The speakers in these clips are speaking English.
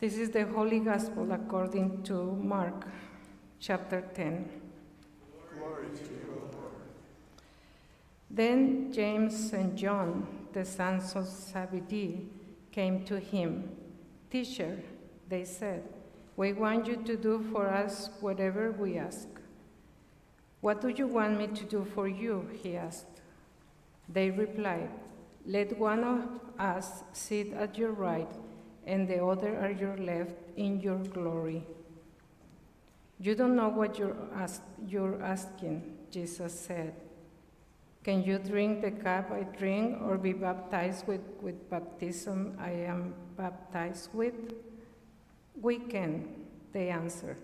This is the Holy Gospel according to Mark, chapter 10. Glory to you, O Lord. Then James and John, the sons of Zebedee, came to him. "Teacher," they said, "we want you to do for us whatever we ask." "What do you want me to do for you?" he asked. They replied, "Let one of us sit at your right and the other at your left in your glory." "You don't know what you're asking," Jesus said. "Can you drink the cup I drink or be baptized with baptism I am baptized with?" "We can," they answered.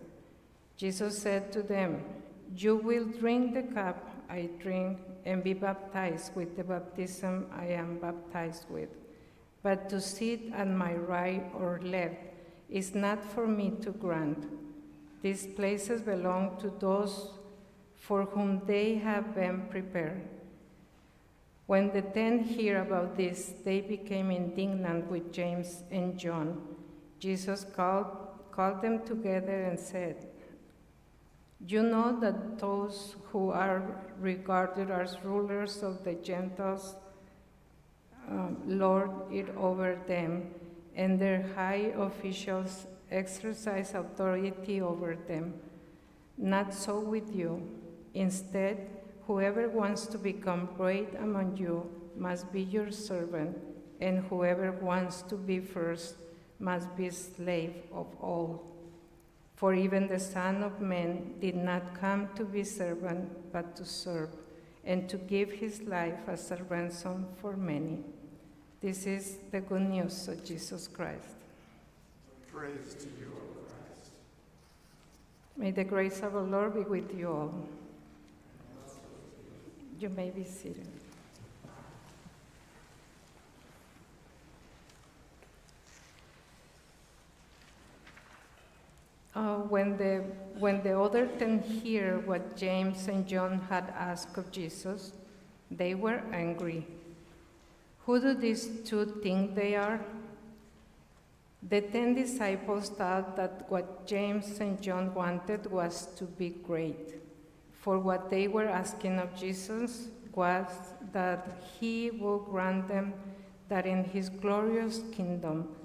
Jesus said to them, "You will drink the cup I drink and be baptized with the baptism I am baptized with. But to sit at my right or left is not for me to grant. These places belong to those for whom they have been prepared." When the 10 heard about this, they became indignant with James and John. Jesus called them together and said, "You know that those who are regarded as rulers of the Gentiles lord it over them, and their high officials exercise authority over them. Not so with you. Instead, whoever wants to become great among you must be your servant, and whoever wants to be first must be slave of all. For even the Son of Man did not come to be served, but to serve, and to give his life as a ransom for many." This is the good news of Jesus Christ. Praise to you, O Christ. May the grace of our Lord be with you all. You may be seated. When the other 10 heard what James and John had asked of Jesus, they were angry. "Who do these two think they are?" The 10 disciples thought that what James and John wanted was to be great. For what they were asking of Jesus was that he would grant them that in his glorious kingdom,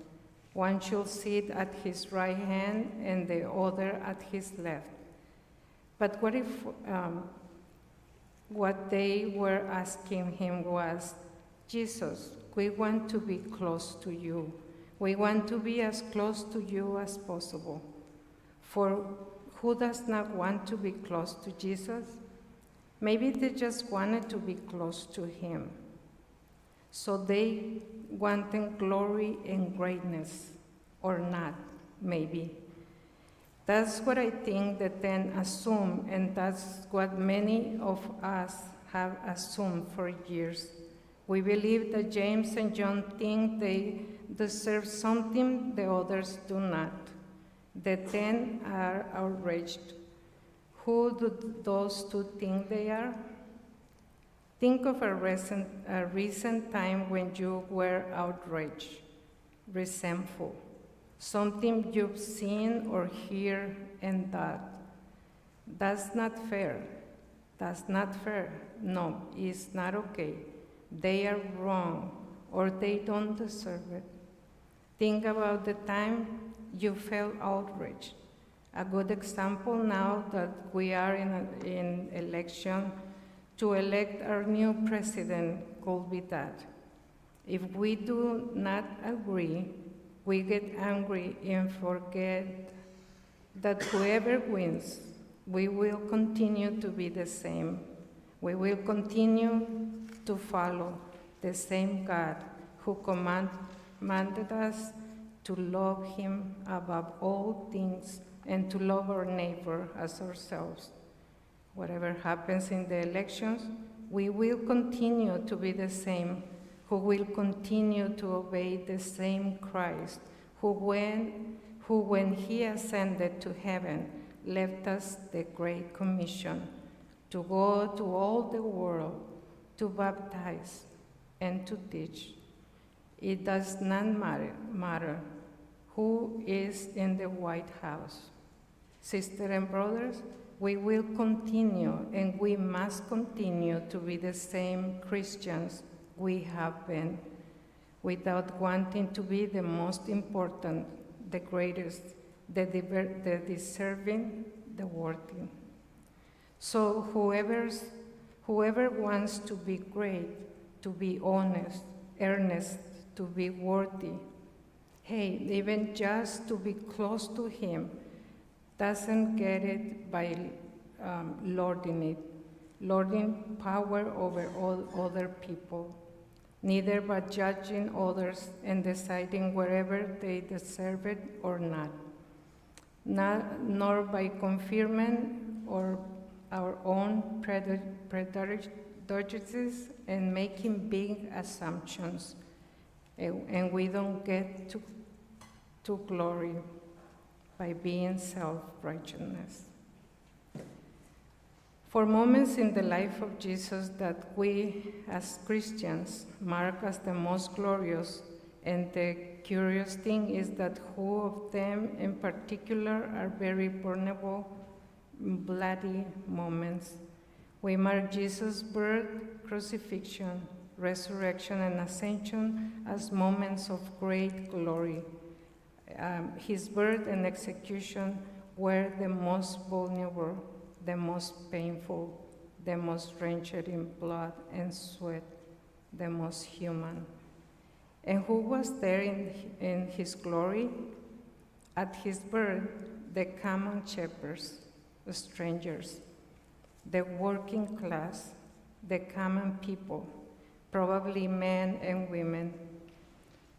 one should sit at his right hand and the other at his left. But what they were asking him was, "Jesus, we want to be close to you. We want to be as close to you as possible." For who does not want to be close to Jesus? Maybe they just wanted to be close to him. So they wanted glory and greatness, or not, maybe. That's what I think the 10 assume, and that's what many of us have assumed for years. We believe that James and John think they deserve something the others do not. The 10 are outraged. Who do those two think they are? Think of a recent time when you were outraged, resentful, something you've seen or heard and thought, "That's not fair. That's not fair. No, it's not okay. They are wrong, or they don't deserve it." Think about the time you felt outraged. A good example now that we are in election to elect our new president could be that. If we do not agree, we get angry and forget that whoever wins, we will continue to be the same. We will continue to follow the same God who commanded us to love him above all things and to love our neighbor as ourselves. Whatever happens in the elections, we will continue to be the same, who will continue to obey the same Christ, who when he ascended to heaven, left us the Great Commission to go to all the world, to baptize and to teach. It does not matter who is in the White House. Sisters and brothers, we will continue and we must continue to be the same Christians we have been, without wanting to be the most important, the greatest, the deserving, the worthy. So whoever wants to be great, to be honest, earnest, to be worthy, hey, even just to be close to him, doesn't get it by lording power over all other people, neither by judging others and deciding whether they deserve it or not, nor by confirming our own prejudices and making big assumptions, and we don't get to glory by being self-righteousness. For moments in the life of Jesus that we as Christians mark as the most glorious, and the curious thing is that who of them in particular are very vulnerable, bloody moments. We mark Jesus' birth, crucifixion, resurrection, and ascension as moments of great glory. His birth and execution were the most vulnerable, the most painful, the most drenched in blood and sweat, the most human. And who was there in his glory? At his birth, the common shepherds, the strangers, the working class, the common people, probably men and women.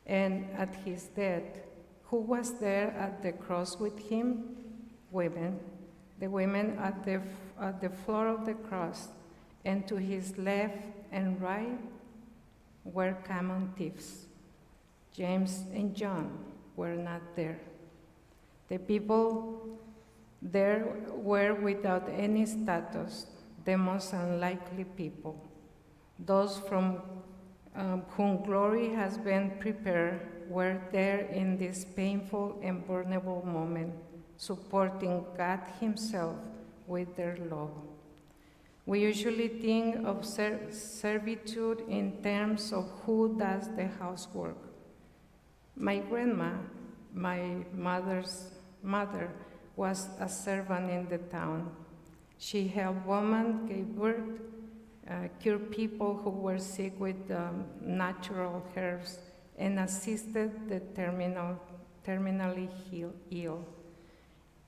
And at his death, who was there at the cross with him? Women. The women at the floor of the cross, and to his left and right were common thieves. James and John were not there. The people there were without any status, the most unlikely people, those from whom glory has been prepared were there in this painful and vulnerable moment, supporting God himself with their love. We usually think of servitude in terms of who does the housework. My grandma, my mother's mother, was a servant in the town. She helped women, gave birth, cured people who were sick with natural herbs, and assisted the terminally ill.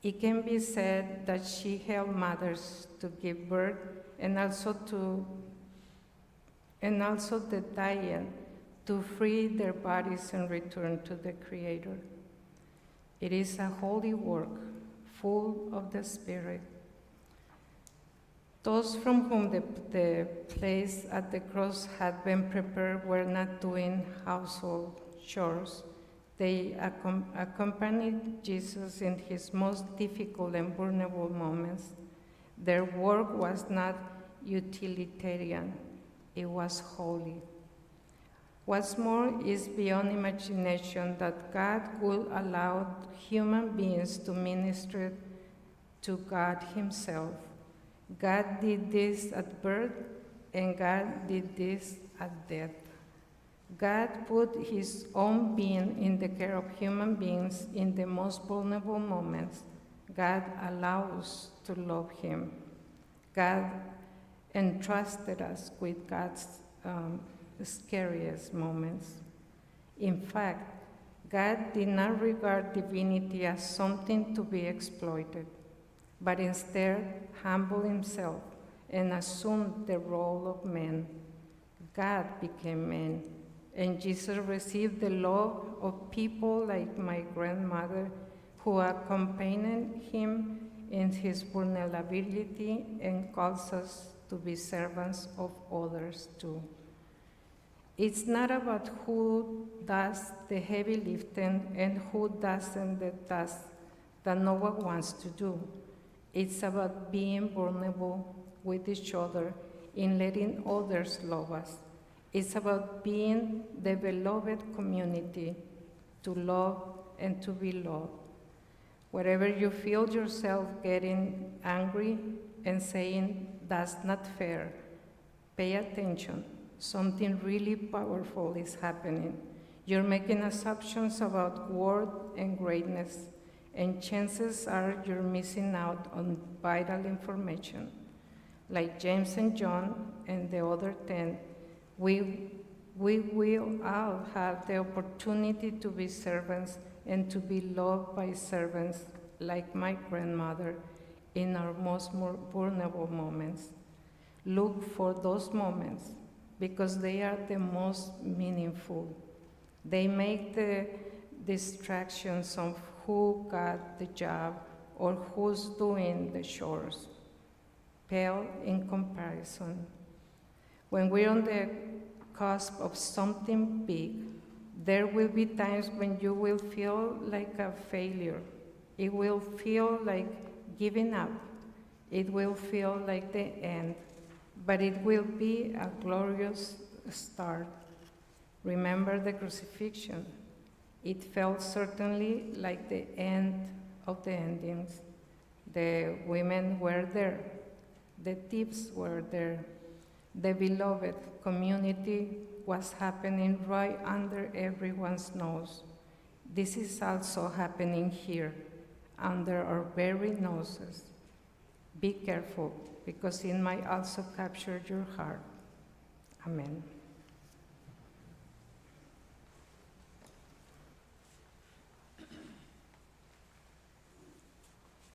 It can be said that she helped mothers to give birth and also the dying to free their bodies and return to the Creator. It is a holy work, full of the Spirit. Those from whom the place at the cross had been prepared were not doing household chores. They accompanied Jesus in his most difficult and vulnerable moments. Their work was not utilitarian, it was holy. What's more, is beyond imagination that God will allow human beings to minister to God himself. God did this at birth, and God did this at death. God put his own being in the care of human beings in the most vulnerable moments. God allows us to love him. God entrusted us with God's scariest moments. In fact, God did not regard divinity as something to be exploited, but instead humbled himself and assumed the role of man. God became man, and Jesus received the love of people like my grandmother, who accompanied him in his vulnerability and calls us to be servants of others too. It's not about who does the heavy lifting and who doesn't the task that no one wants to do. It's about being vulnerable with each other in letting others love us. It's about being the beloved community to love and to be loved. Wherever you feel yourself getting angry and saying, "That's not fair," pay attention. Something really powerful is happening. You're making assumptions about worth and greatness, and chances are you're missing out on vital information. Like James and John and the other 10, we will all have the opportunity to be servants and to be loved by servants like my grandmother in our most more vulnerable moments. Look for those moments because they are the most meaningful. They make the distractions of who got the job or who's doing the chores pale in comparison. When we're on the cusp of something big, there will be times when you will feel like a failure. It will feel like giving up. It will feel like the end, but it will be a glorious start. Remember the crucifixion. It felt certainly like the end of the endings. The women were there. The thieves were there. The beloved community was happening right under everyone's nose. This is also happening here, under our very noses. Be careful, because it might also capture your heart. Amen.